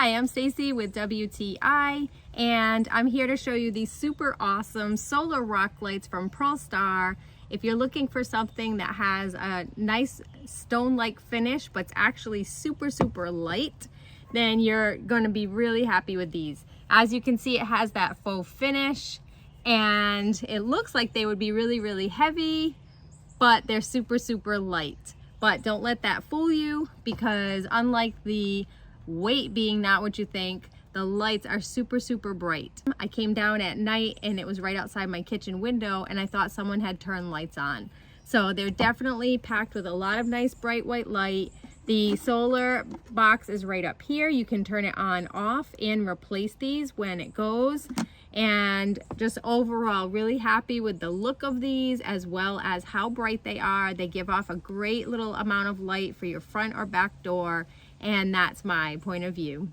Hi, I'm Stacy with WTI, and I'm here to show you these super awesome solar rock lights from ProStar. If you're looking for something that has a nice stone-like finish, but it's actually super light, then you're going to be really happy with these. As you can see, it has that faux finish, and it looks like they would be really heavy, but they're super light. But don't let that fool you, because unlike the weight being not what you think, the lights are super bright. I came down at night and it was right outside my kitchen window, and I thought someone had turned lights on. So they're definitely packed with a lot of nice bright white light. The solar box is right up here. You can turn it on, off, and replace these when it goes. And just overall, really happy with the look of these, as well as how bright they are. They give off a great little amount of light for your front or back door, and that's my point of view.